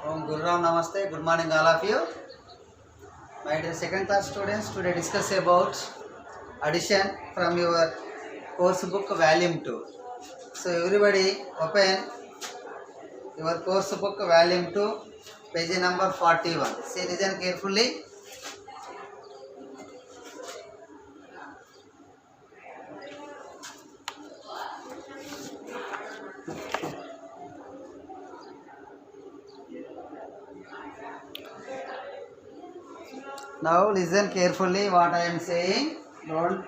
Om Guru Ram Namaste. Good morning, all of you. My dear second class students, today discuss about addition from your course book volume 2. So everybody open your course book volume 2, page number 41. See, listen carefully. Now listen carefully what I am saying. Don't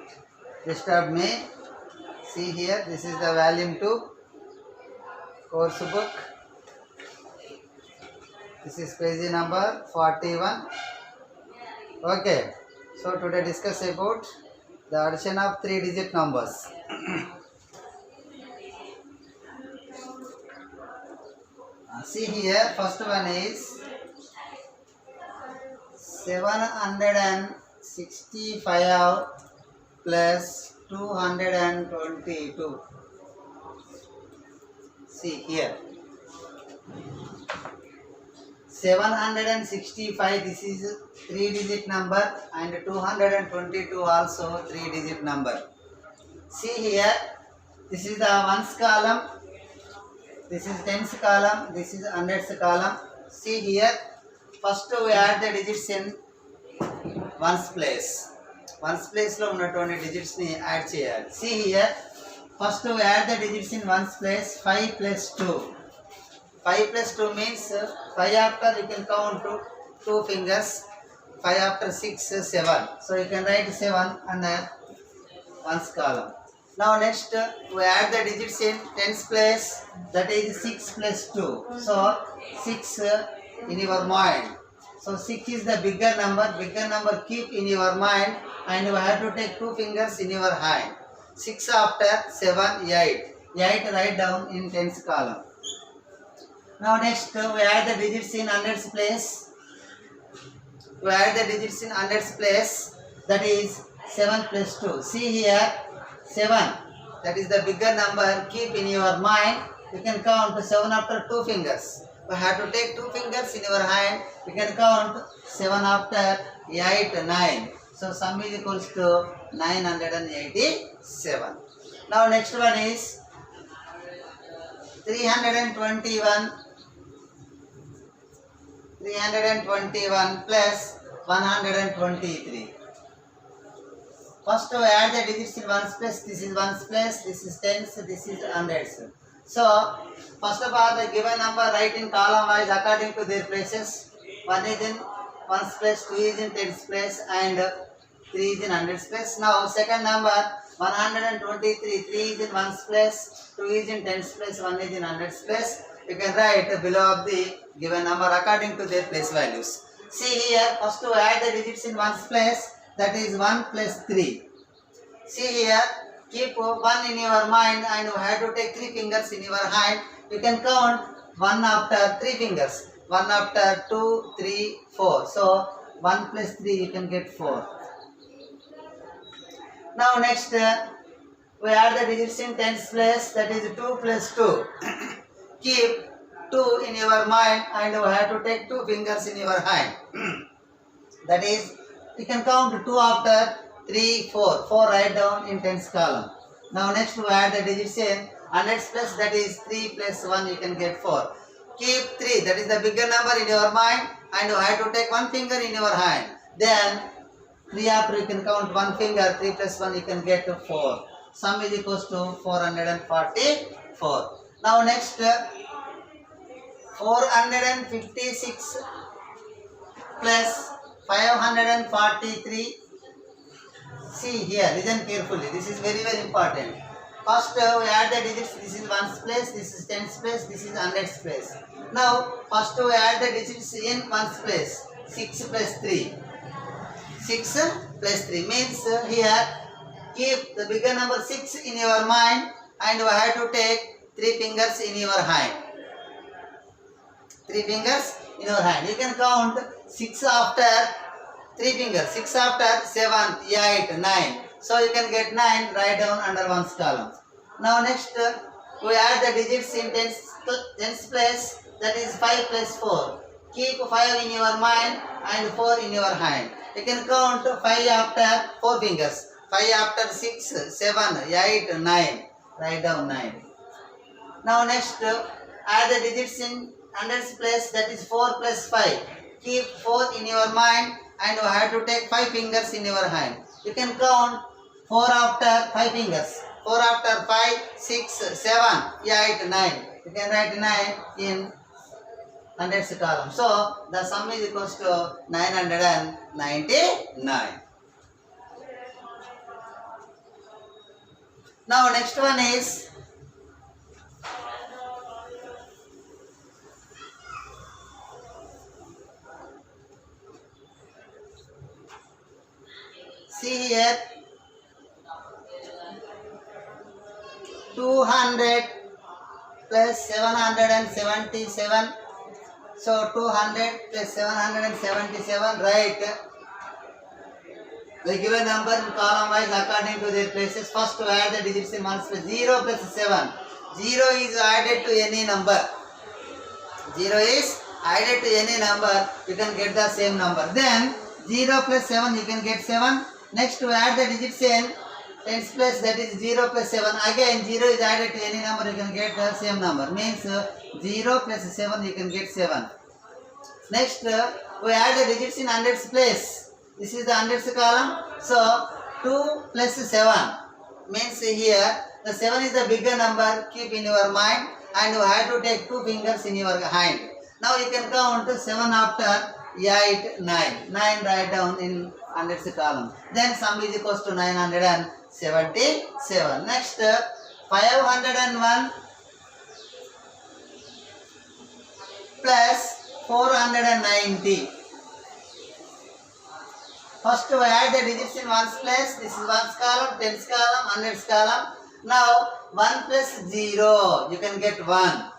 disturb me. See here, this is the volume 2 course book. This is page number 41. Okay. So today discuss about the addition of 3-digit numbers. See here, first one is 765 plus 222. See here, 765, this is 3-digit number, and 222 also 3-digit number. See here, this is the ones column, this is tens column, this is hundreds column. See here, first we add the digits in ones place. Ones place lo unnatuvanti digits ni add cheyali. See here, first we add the digits in ones place. 5 plus 2. 5 plus 2 means 5 after you can count to 2 fingers. 5 after 6, 7. So you can write 7 under ones column. Now next we add the digits in tens place, that is 6 plus 2. So 6 in your mind. So 6 is the bigger number keep in your mind, and you have to take 2 fingers in your hand. 6 after 7, 8. 8 write down in tens column. Now next we add the digits in hundreds place. We add the digits in hundreds place, that is 7 plus 2. See here, 7, that is the bigger number keep in your mind. You can count 7 after 2 fingers. We have to take 2 fingers in your hand. You can count 7 after 8, 9. So sum is equals to 987. Now next one is 321 plus 123. First we add the digits in ones place. This is ones place, this is tens, this is hundreds. So first of all, the given number write in column wise according to their places. 1 is in ones place, 2 is in tens place, and 3 is in hundreds place. Now second number 123, 3 is in ones place, 2 is in tens place, 1 is in hundreds place. You can write below of the given number according to their place values. See here, first to add the digits in ones place, that is 1 plus 3. See here, keep 1 in your mind, and you have to take 3 fingers in your hand. You can count 1 after 3 fingers. 1 after 2, 3, 4. So 1 plus 3 you can get 4. Now next we add the digits in tens place, that is 2 plus 2. Keep 2 in your mind, and you have to take 2 fingers in your hand. That is, you can count 2 after 3, 4. 4 write down in tens column. Now next we add the digits in hundreds place, that is 3 plus 1 you can get 4. Keep 3, that is the bigger number in your mind, and you have to take 1 finger in your hand. Then 3 after you can count 1 finger, 3 plus 1 you can get 4. Sum is equals to 444. Now next 456 plus 543. See here, listen carefully. This is very important. First we add the digits. This is ones place, this is tens place, this is hundreds place. Now first we add the digits in ones place. 6 plus 3. 6 plus 3 means here keep the bigger number 6 in your mind, and you have to take 3 fingers in your hand. 3 fingers in your hand. You can count 6 after 3 fingers. 6 after 7, 8, 9. So you can get 9, write down under ones column. Now next we add the digits in tens place, that is 5 plus 4. Keep 5 in your mind and 4 in your hand. You can count 5 after 4 fingers. 5 after 6, 7, 8, 9. Write down 9. Now next, add the digits in hundreds place, that is 4 plus 5. Keep 4 in your mind and you have to take 5 fingers in your hand. You can count 4 after 5 fingers. 4 after 5, 6, 7, 8, 9. You can write 9 in hundreds column. So the sum is equals to 999. Now next one is see here 200 plus 777. So 200 plus 777, write the given number in column wise according to their places. First to add the digits in ones place. 0 plus 7. 0 is added to any number. 0 is added to any number, you can get the same number. Then 0 plus 7, you can get 7. Next to add the digits in tens place, that is 0 plus 7. Again 0 is added to any number, you can get the same number. Means 0 plus 7, you can get 7. Next we add the digits in hundreds place. This is the hundreds column. So 2 plus 7 means here the 7 is the bigger number. Keep in your mind and you have to take 2 fingers in your hand. Now you can count 7 after 8, 9. 9 write down in hundreds column. Then sum is equals to 977. Next 501 plus 490. First we add the digits in ones place. This is ones column, tens column, hundreds column. Now 1 plus 0, you can get 1.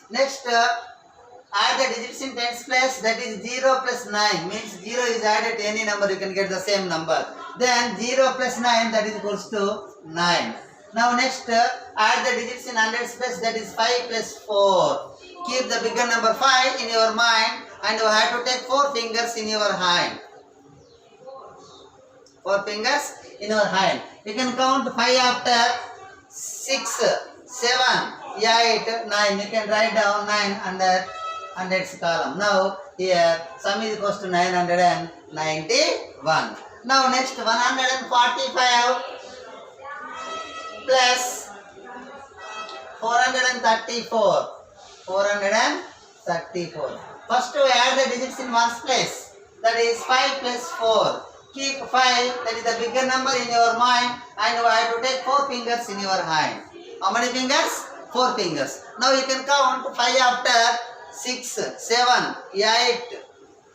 Next add the digits in tens place, that is 0 plus 9, means 0 is added to any number, you can get the same number. Then 0 plus 9, that is equals to 9. Now next add the digits in hundreds place, that is 5 plus 4. Keep the bigger number 5 in your mind and you have to take 4 fingers in your hand. 4 fingers in your hand. You can count 5 after 6, 7, 8, 9. You can write down 9 under hundreds column. Now here sum is equals to 991. Now next 145 plus 434. 434. First we add the digits in ones place. That is 5 plus 4. Keep 5, that is the bigger number in your mind and you have to take 4 fingers in your hand. How many fingers? 4 fingers. Now you can count 5 after 6, 7, 8,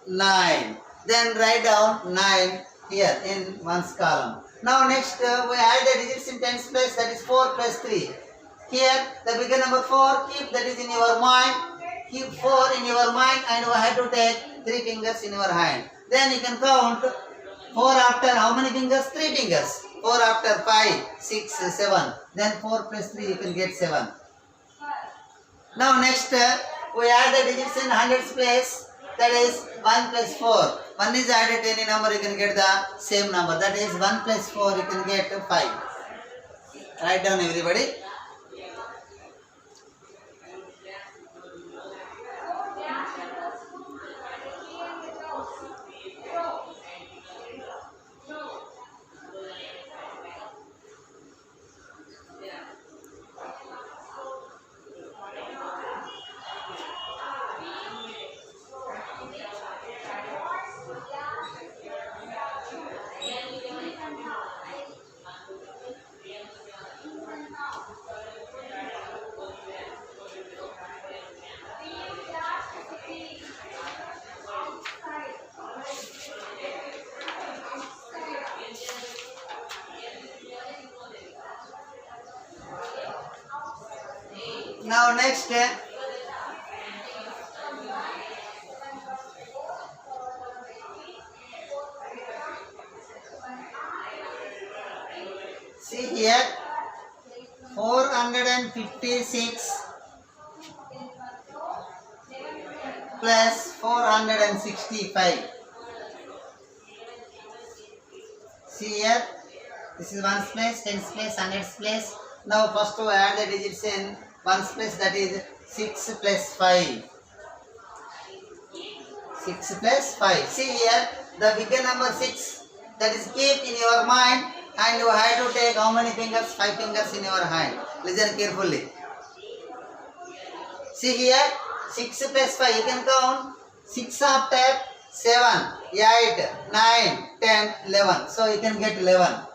9. Then write down 9 here in ones column. Now next we add the digits in tens place, that is 4 plus 3. Here the bigger number 4, keep that is in your mind. Keep 4 in your mind and you have to take 3 fingers in your hand. Then you can count 4 after how many fingers? 3 fingers. 4 after 5, 6, 7. Then 4 plus 3, you can get 7. Now next we add the digits in hundreds place, that is 1 plus 4. 1 is added to any number, you can get the same number. That is 1 plus 4, you can get 5. Write down everybody. Now next see here 456 plus 465. See here, this is ones place, tens place, hundreds place. Now first to add the digits in ones place, that is 6 plus 5. 6 plus 5. See here, the bigger number 6, that is keep in your mind, and you have to take how many fingers? 5 fingers in your hand. Listen carefully. See here, 6 plus 5, you can count 6 after 7, 8, 9, 10, 11. So you can get 11.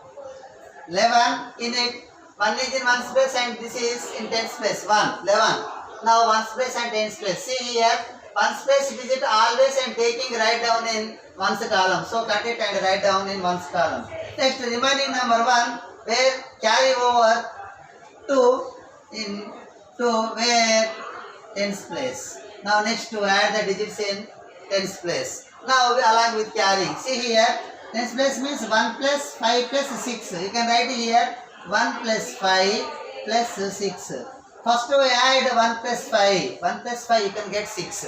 11 in it, 1 is in ones place and this is in tens place. 1, 11. Now ones place and tens place. See here, ones place digit always I am taking right down in ones column. So cut it and write down in ones column. Next, remaining number 1, where carry over 2 in 2 where tens place. Now next to add the digits in tens place. Now along with carrying. See here, tens place means 1 plus 5 plus 6. You can write here 1 plus 5 plus 6. First we add 1 plus 5. 1 plus 5 you can get 6.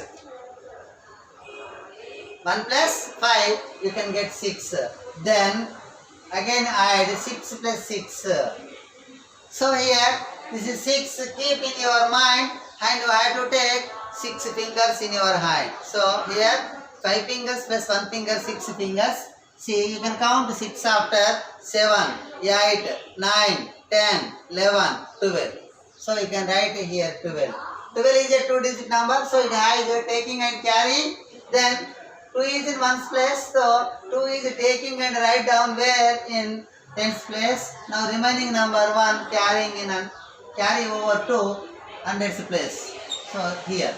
1 plus 5 you can get 6. Then again add 6 plus 6. So here this is 6. Keep in your mind and you have to take 6 fingers in your hand. So here 5 fingers plus 1 finger, 6 fingers. See, you can count 6 after 7, 8, 9, 10, 11, 12. So you can write here 12. 12 is a 2-digit number, so it has taking and carrying. Then 2 is in ones place, so 2 is taking and write down where in tens place. Now remaining number 1 carrying in and carry over to hundreds place. So here.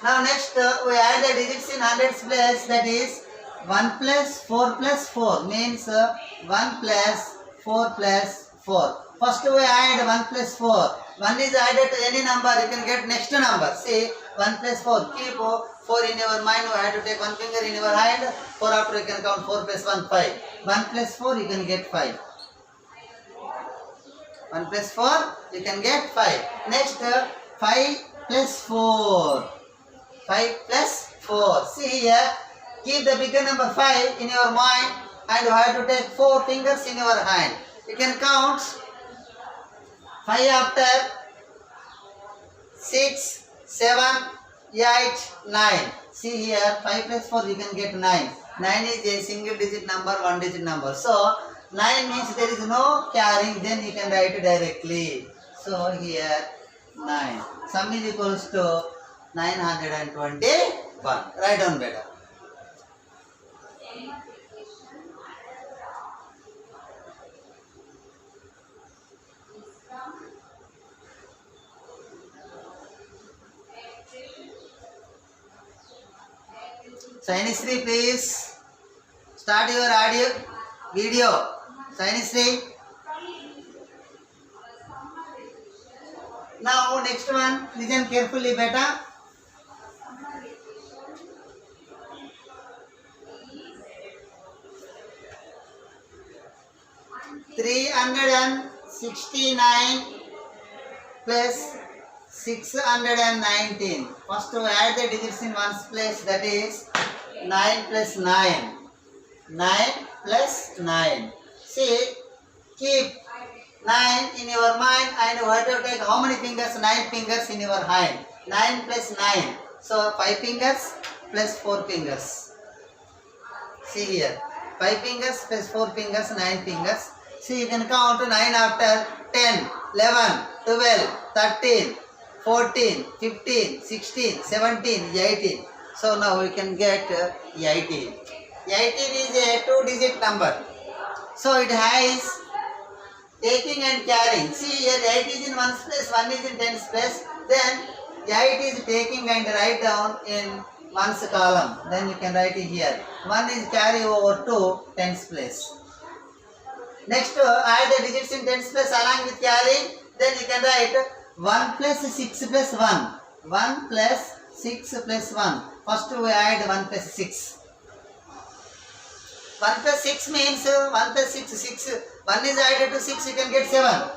Now next we add the digits in hundreds place, that is 1 plus 4 plus 4 means 1 plus 4 plus 4. First we add 1 plus 4. 1 is added to any number, you can get next number. See 1 plus 4. Keep 4 in your mind, you have to take 1 finger in your hand. 4 after you can count 4 plus 1, 5. 1 plus 4 you can get 5. 1 plus 4 you can get 5. Next 5 plus 4. 5 plus 4. See here, keep the bigger number 5 in your mind and you have to take 4 fingers in your hand. You can count 5 after 6, 7, 8, 9. See here, 5 plus 4 you can get 9. 9 is a single digit number, 1 digit number. So 9 means there is no carrying, then you can write it directly. So here 9. Sum is equals to 921. Write down better. Chinese 3, please start your audio video. Chinese 3. Now next one, listen carefully beta. $369 plus 619. First to add the digits in ones place, that is 9 plus 9. 9 plus 9. See, keep 9 in your mind and you have to take how many fingers? 9 fingers in your hand. 9 plus 9. So 5 fingers plus 4 fingers. See here. 5 fingers plus 4 fingers, 9 fingers. See, you can count 9 after 10, 11, 12, 13, 14, 15, 16, 17, 18. So now we can get 18. 18 is a 2-digit number. So it has taking and carrying. See here, 8 is in ones place, 1 is in tens place. Then 8 is taking and write down in ones column. Then you can write it here. 1 is carry over to tens place. Next, add the digits in tens place along with carrying. Then you can write 1 plus 6 plus 1. 1 plus 6 plus 1. First we add 1 plus 6. 1 plus 6 means 1 plus 6, 6. 1 is added to 6, you can get 7.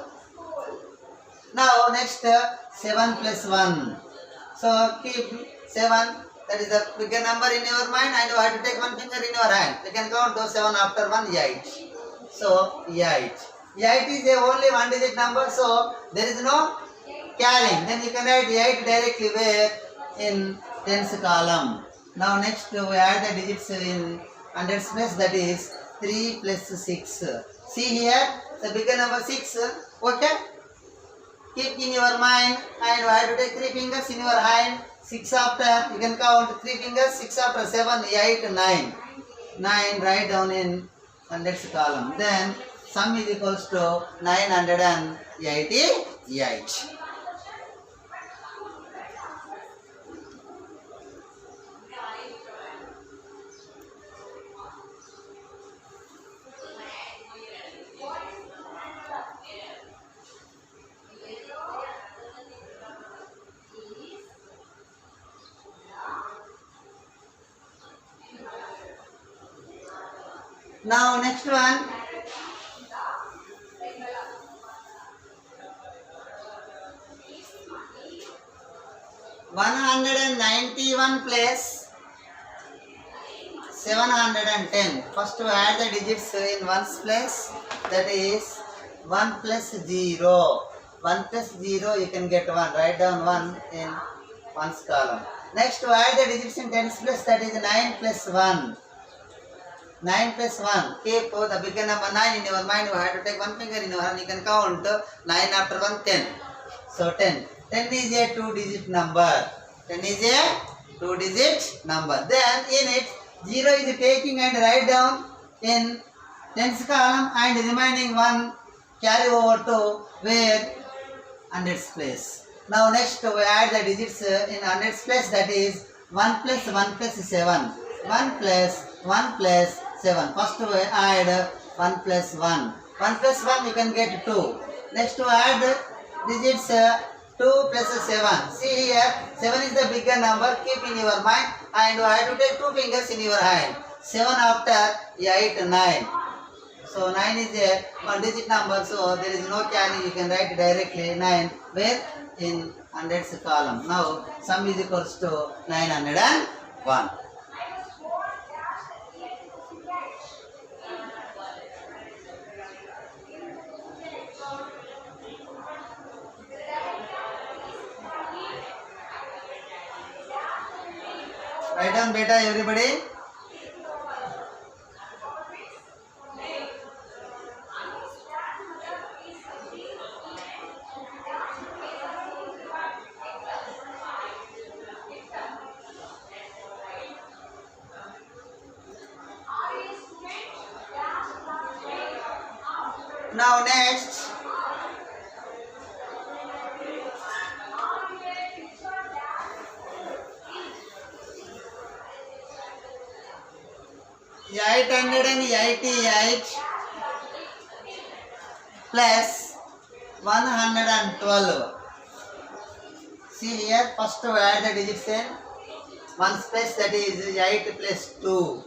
Now next 7 plus 1. So keep 7, that is the bigger number in your mind, and you have to take one finger in your hand. You can count those 7 after 1, 8. So 8. 8 is a only one digit number, so there is no carrying. Then you can write 8 directly where? In tens column. Now next we add the digits in hundreds place, that is 3 plus 6. See here the bigger number 6. Okay? Keep in your mind, and you have to take 3 fingers in your hand. 6 after, you can count 3 fingers. 6 after 7, 8, 9. 9 write down in hundreds column. Then sum is equals to 988. Now next one. (191 plus 710). First to add the digits in ones place, that is 1 plus 0. 1 plus 0 you can get 1. Write down 1 in ones column. Next to add the digits in tens place, that is 9 plus 1. 9 plus 1. Keep the bigger number 9 in your mind. You have to take one finger in your hand. You can count 9 after 1, 10. So 10. 10 is a 2-digit number. 10 is a 2-digit number. Then in it, 0 is taking and write down in tens column, and remaining 1 carry over to where? Hundreds place. Now next we add the digits in hundreds place, that is 1 plus 1 plus 7. 1 plus 1 plus 7. First we add 1 plus 1. 1 plus 1 you can get 2. Next to add digits 2 plus 7. See here, 7 is the bigger number. Keep in your mind, and you have to take 2 fingers in your hand. 7 after 8, 9. So 9 is a one digit number, so there is no carry. You can write directly 9 where? In hundreds column. Now sum is equals to 901. Write down beta everybody. Now next, (888) plus 112. See here, first to add the digits in ones place, that is 8 plus 2.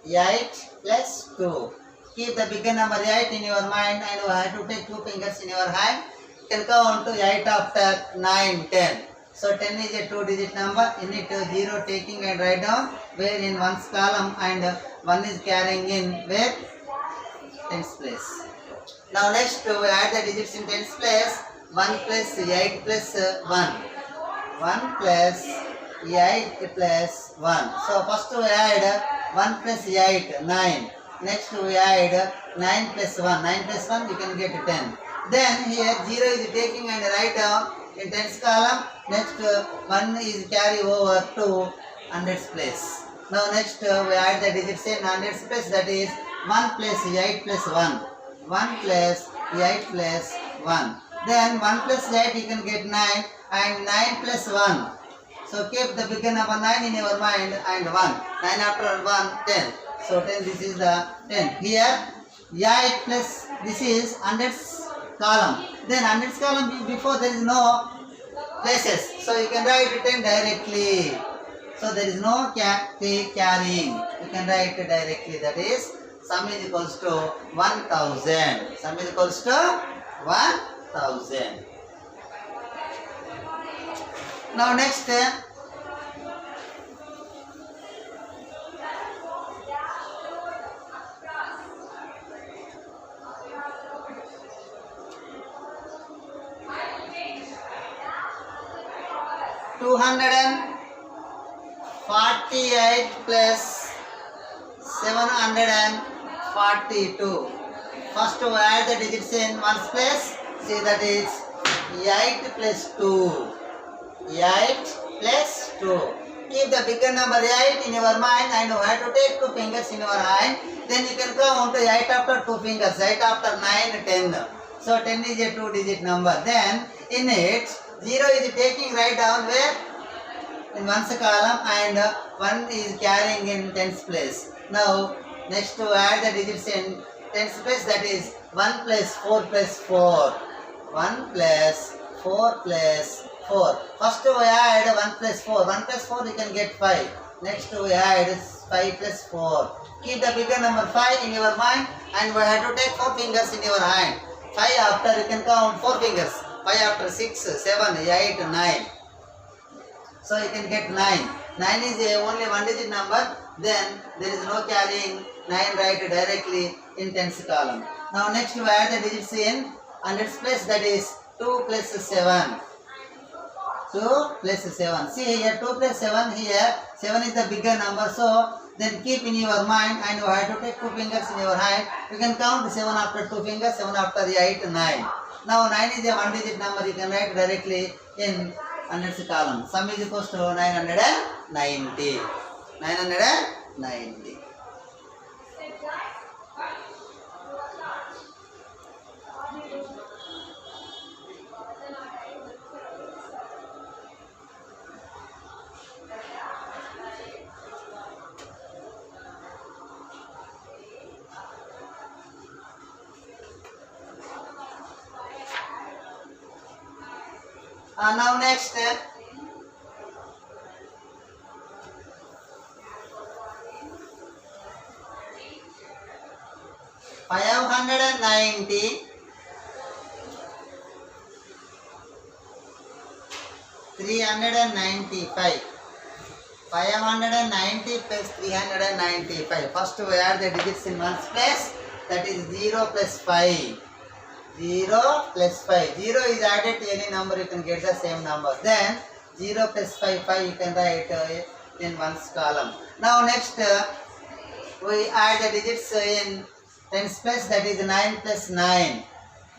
8 plus 2. Keep the bigger number 8 in your mind, and you have to take 2 fingers in your hand. You can count to 8 after 9, 10. So 10 is a 2-digit number. In it 0 taking and write down where in ones column, and 1 is carrying in where? Tens place. Now next we add the digits in tens place. 1 plus 8 plus 1. 1 plus 8 plus 1. So first we add 1 plus 8, 9. Next we add 9 plus 1. 9 plus 1 you can get 10. Then here 0 is taking and write down in tens column. Next 1 is carry over to hundreds place. Now next we add the digits in hundreds place, that is 1 plus 8 plus 1. 1 plus 8 plus 1. Then 1 plus 8 you can get 9, and 9 plus 1. So keep the bigger number 9 in your mind, and 1. 9 after 1, 10. So 10, this is the 10. Here 8 plus, this is hundreds column. Then hundreds column before there is no places. So you can write 10 directly. So there is no carrying. You can write directly, that is sum is equals to 1000. Sum is equals to 1000. Now next, 248 plus 742. First to add the digits in ones place. See, that is 8 plus 2. 8 plus 2. Keep the bigger number 8 in your mind and you have to take 2 fingers in your hand. Then you can count 8 after 2 fingers, 8 after 9, 10. So 10 is a 2-digit number. Then in it, 0 is taking right down where? In one's column, and 1 is carrying in tens place. Now next to add the digits in tens place, that is 1 plus 4 plus 4. 1 plus 4 plus 4. First we add 1 plus 4. 1 plus 4 you can get 5. Next we add 5 plus 4. Keep the bigger number 5 in your mind and we have to take 4 fingers in your hand. 5 after you can count 4 fingers. 5 after 6, 7, 8, 9. So you can get 9. 9 is only 1-digit number. Then there is no carrying 9 right directly in tens column. Now next you add the digits in hundreds place, that is 2 plus 7. 2 plus 7. See here 2 plus 7 here. 7 is the bigger number. So then keep in your mind and you have to take 2 fingers in your hand. You can count 7 after 2 fingers, 7 after 8, 9. Now 9 is a 1-digit number. You can write directly in hundreds column. Sum is equals to 990. 990. Now next, 590, 395. 590 plus 395. First we add the digits in ones place, that is 0 plus 5. 0 plus 5. 0 is added to any number, you can get the same number. Then 0 plus 5, 5 you can write in one's column. Now next we add the digits in tens place, that is 9 plus 9.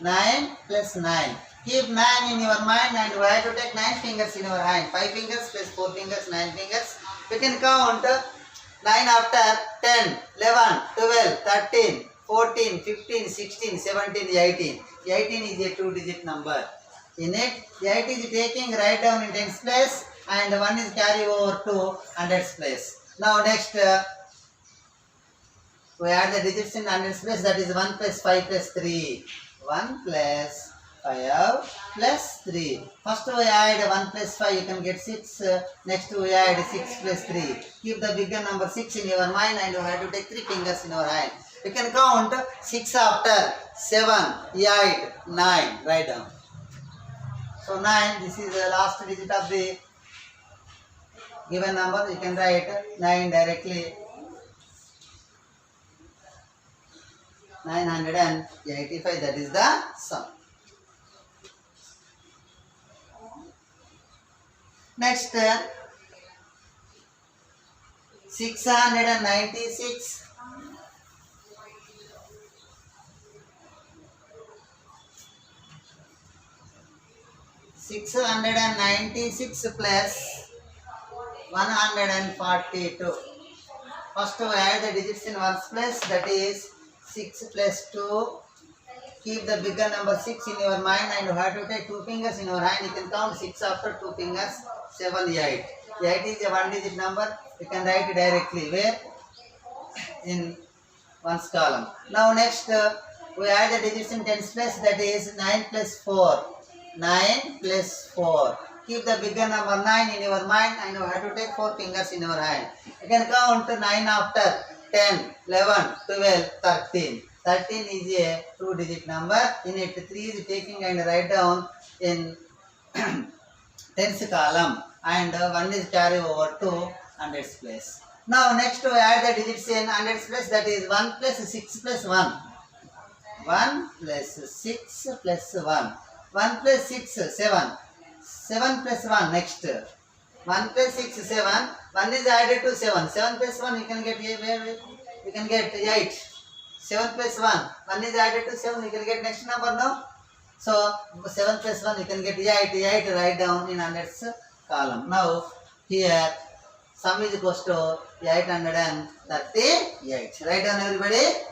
9 plus 9. Keep 9 in your mind and you have to take 9 fingers in your hand. 5 fingers plus 4 fingers, 9 fingers. You can count 9 after 10, 11, 12, 13, 14, 15, 16, 17, 18. 18 is a 2-digit number. In it, 8 is taking right down in tens place and 1 is carry over to hundreds place. Now next, we add the digits in hundreds place, that is 1 plus 5 plus 3. 1 plus 5 plus 3. First we add 1 plus 5, you can get 6. Next we add 6 plus 3. Keep the bigger number 6 in your mind and you have to take 3 fingers in your hand. You can count 6 after 7, 8, 9. Write down. So 9, this is the last digit of the given number. You can write 9 directly. 985, that is the sum. Next, 696. 696 plus 142. First we add the digits in ones place, that is 6 plus 2. Keep the bigger number 6 in your mind and you have to take 2 fingers in your hand. You can count 6 after 2 fingers, 7, 8. 8 is a 1-digit number. You can write it directly where? In one's column. Now next we add the digits in tens place, that is 9 plus 4. 9 plus 4. Keep the bigger number 9 in your mind and you have to take 4 fingers in your hand. You can count 9 after 10, 11, 12, 13. 13 is a 2-digit number. In it 3 is taking and write down in tens column, and 1 is carry over to hundreds place. Now next to add the digits in hundreds place, that is 1 plus 6 plus 1. 1 plus 6 plus 1. 1 plus 6, 7. 7 plus 1 next. 1 plus 6, 7. 1 is added to 7. 7 plus 1 you can get you can get 8. 7 plus 1. 1 is added to 7, you can get next number now. So 7 plus 1 you can get 8. 8 write down in hundreds column. Now here sum is equals to 838. Write down everybody.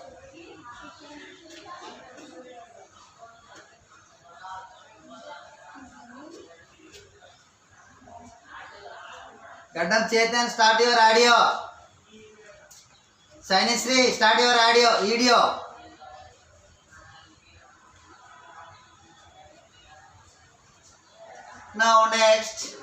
Gaddam Chetan, start your audio. Sainisri, start your audio, video. Now next.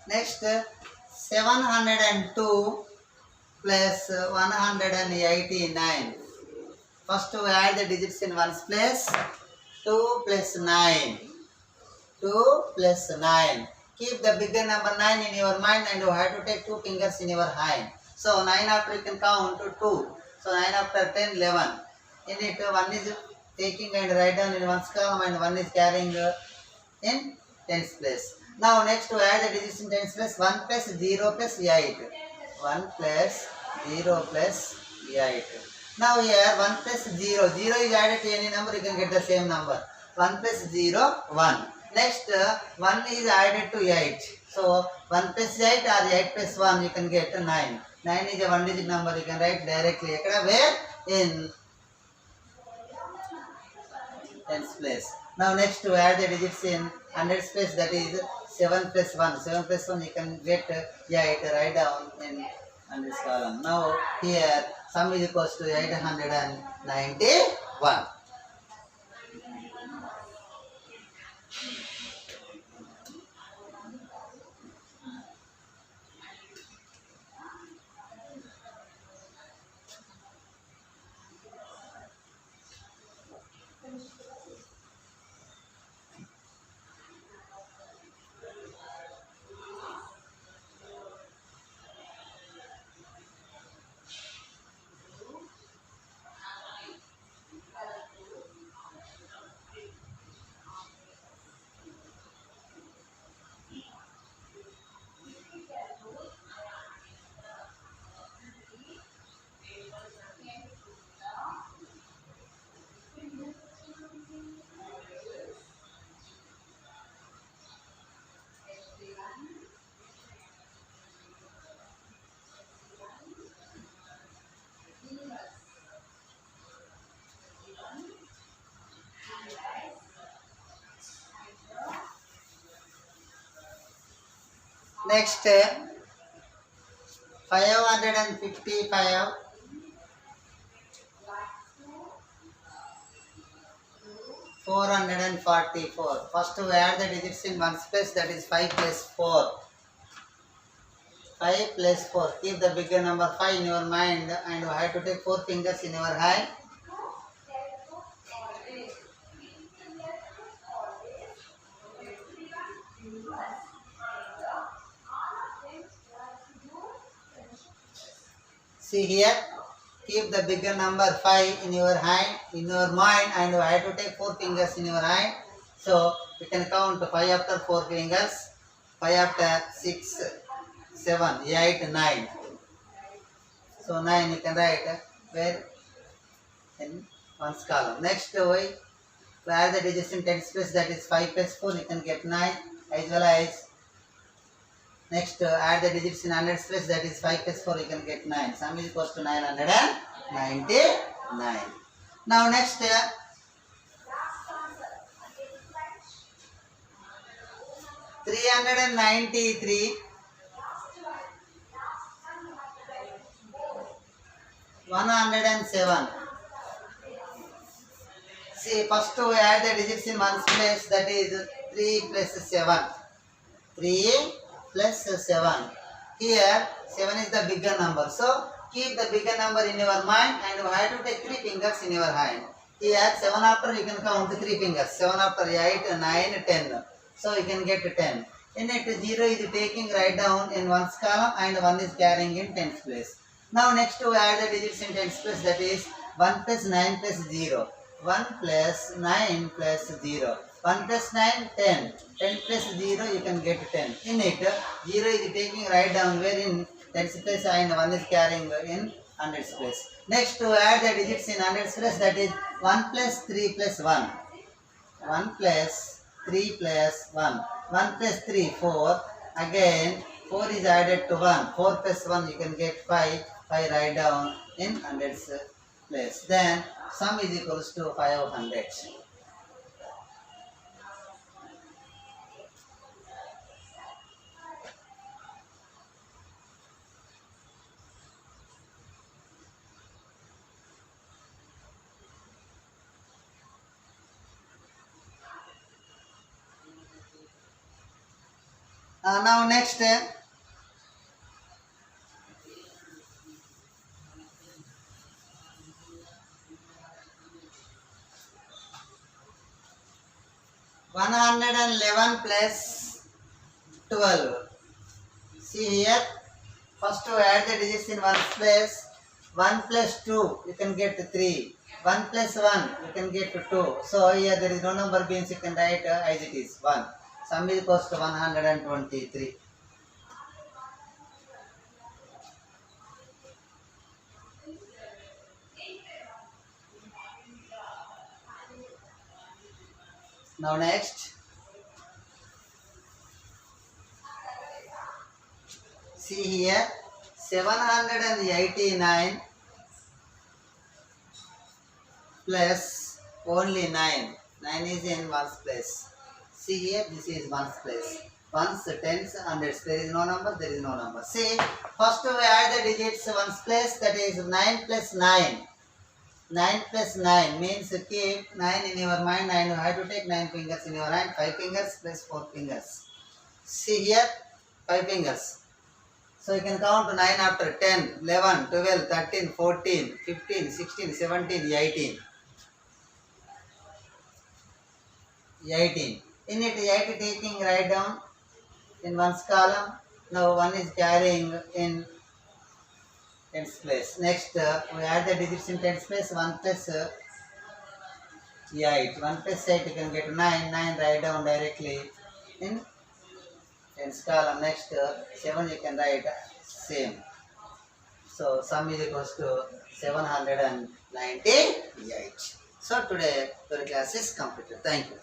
Next, 702 plus 189. First we add the digits in ones place. 2 plus 9. 2 plus 9. Keep the bigger number 9 in your mind and you have to take 2 fingers in your hand. So 9 after you can count to 2. So 9 after 10, 11. In it 1 is taking and write down in one's column and 1 is carrying in tens place. Now next to add the digits in tens place, 1 plus 0 plus 8. 1 plus 0 plus 8. Now here 1 plus 0. 0 is added to any number, you can get the same number. 1 plus 0, 1. Next 1 is added to 8. So 1 plus 8 or 8 plus 1 you can get 9. 9 is a 1 digit number, you can write directly. Where? In tens place. Now next to add the digits in hundreds place, that is 7 plus 1. 7 plus 1 you can get 8, write down in hundreds column. Now here sum is equals to 891. Next 555 444. First we add the digits in ones place, that is 5 plus 4. 5 plus 4. Keep the bigger number 5 in your mind and you have to take 4 fingers in your hand. See here, keep the bigger number 5 in your hand, in your mind, and you have to take 4 fingers in your hand. So you can count 5 after 4 fingers, 5 after 6, 7, 8, 9. So 9 you can write where in one's column. Next we add the digits in tens place, that is 5 plus 4, you can get 9, as well as next add the digits in hundreds place, that is 5 plus 4, you can get 9. Sum is equals to 999. Now next 393 107. See, first we add the digits in ones place, that is 3 plus 7. 3 plus 7. Here 7 is the bigger number. So keep the bigger number in your mind and you have to take 3 fingers in your hand. Here 7 after you can count 3 fingers. 7 after 8, 9, 10. So you can get 10. In it 0 is taking right down in one's column and 1 is carrying in tens place. Now next to add the digits in tens place, that is 1 plus 9 plus 0. 1 plus 9 plus 0. 1 plus 9, 10. 10 plus 0, you can get 10. In it, 0 is taking right down where in tens place and 1 is carrying in hundreds place. Next to add the digits in hundreds place, that is 1 plus 3 plus 1. 1 plus 3 plus 1. 1 plus 3, 4. Again, 4 is added to 1. 4 plus 1, you can get 5. 5 write down in hundreds place. Then, sum is equals to 500. Now next, 111 plus 12. See here, first to add the digits in one's place. 1 plus 2, you can get 3. 1 plus 1, you can get 2. So here there is no number means you can write as it is, 1. Sum is equals to 123. Now next, see here, 789 plus only 9. 9 is in one's place. See here, this is one's place. Ones, tens, hundreds. There is no number, there is no number. See, first we add the digits one's place, that is 9 plus 9. 9 plus 9 means keep 9 in your mind and you have to take 9 fingers in your hand. 5 fingers plus 4 fingers. See here, 5 fingers. So you can count 9 after 10, 11, 12, 13, 14, 15, 16, 17, 18. 18. In it, 8 taking right down in one's column. Now 1 is carrying in tens place. Next, we add the digits in tens place. 1 plus 8. 1 plus 8, you can get 9. 9 write down directly in tens column. Next, 7 you can write same. So sum is equals to 798. So today your class is completed. Thank you.